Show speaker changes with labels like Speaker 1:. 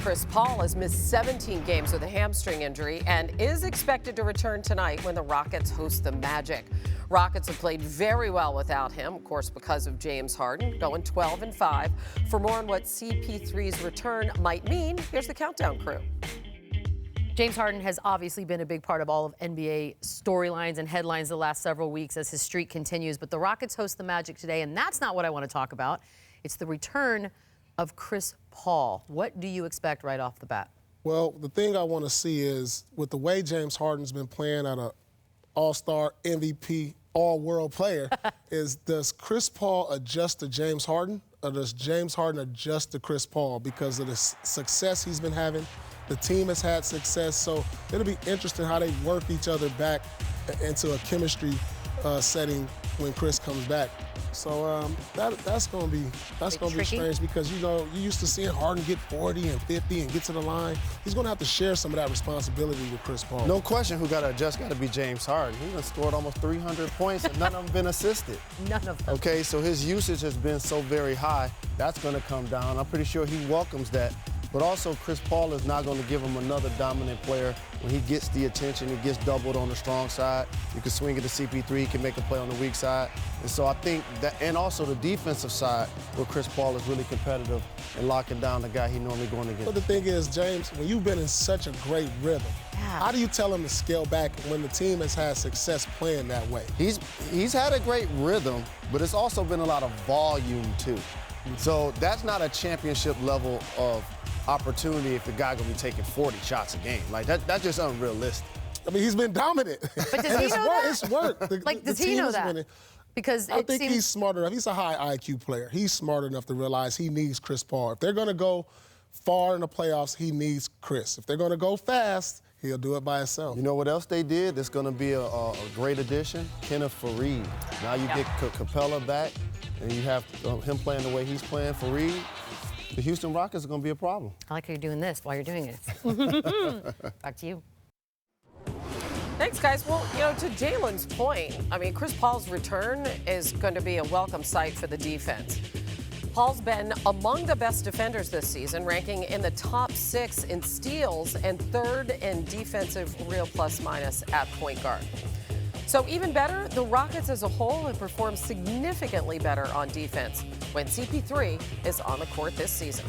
Speaker 1: Chris Paul has missed 17 games with a hamstring injury and is expected to return tonight when the Rockets host the Magic. Rockets have played very well without him, of course, because of James Harden, going 12-5. For more on what CP3's return might mean, here's the Countdown crew.
Speaker 2: James Harden has obviously been a big part of all of NBA storylines and headlines the last several weeks as his streak continues. But the Rockets host the Magic today, and that's not what I want to talk about. It's the return of Chris Paul. What do you expect right off the bat?
Speaker 3: Well, the thing I want to see is, with the way James Harden's been playing at an all-star, MVP, all-world player, does Chris Paul adjust to James Harden, or does James Harden adjust to Chris Paul because of the success he's been having? The team has had success, so it'll be interesting how they work each other back into a chemistry setting when Chris comes back. So that's gonna be strange because you used to seeing Harden get 40 and 50 and get to the line. He's gonna have to share some of that responsibility with Chris Paul.
Speaker 4: No question, who got to adjust got to be James Harden. He done scored almost 300 points and none of them been assisted.
Speaker 2: None of them.
Speaker 4: Okay, so his usage has been so very high. That's gonna come down. I'm pretty sure he welcomes that. But also, Chris Paul is not going to give him another dominant player. When he gets the attention, he gets doubled on the strong side. You can swing it to CP3, he can make a play on the weak side. And so I think that, and also the defensive side, where Chris Paul is really competitive and locking down the guy he normally going against.
Speaker 3: But the thing is, James, when you've been in such a great rhythm, how do you tell him to scale back when the team has had success playing that way?
Speaker 4: He's had a great rhythm, but it's also been a lot of volume, too. So that's not a championship level of opportunity if the guy gonna be taking 40 shots a game. Like that's just unrealistic.
Speaker 3: I mean, he's been dominant.
Speaker 2: But does he know that?
Speaker 3: It's worked.
Speaker 2: Does he know that?
Speaker 3: Winning.
Speaker 2: Because
Speaker 3: I think he's smart enough. He's a high IQ player. He's smart enough to realize he needs Chris Paul. If they're gonna go far in the playoffs, he needs Chris. If they're gonna go fast, he'll do it by himself.
Speaker 4: You know what else they did that's gonna be a great addition? Kenneth Faried. Now you get Capella back, and you have him playing the way he's playing, Faried. The Houston Rockets are going to be a problem.
Speaker 2: I like how you're doing this while you're doing it. Back to you.
Speaker 1: Thanks, guys. Well, to Jalen's point, I mean, Chris Paul's return is going to be a welcome sight for the defense. Paul's been among the best defenders this season, ranking in the top 6 in steals and 3rd in defensive real plus-minus at point guard. So even better, the Rockets as a whole have performed significantly better on defense when CP3 is on the court this season.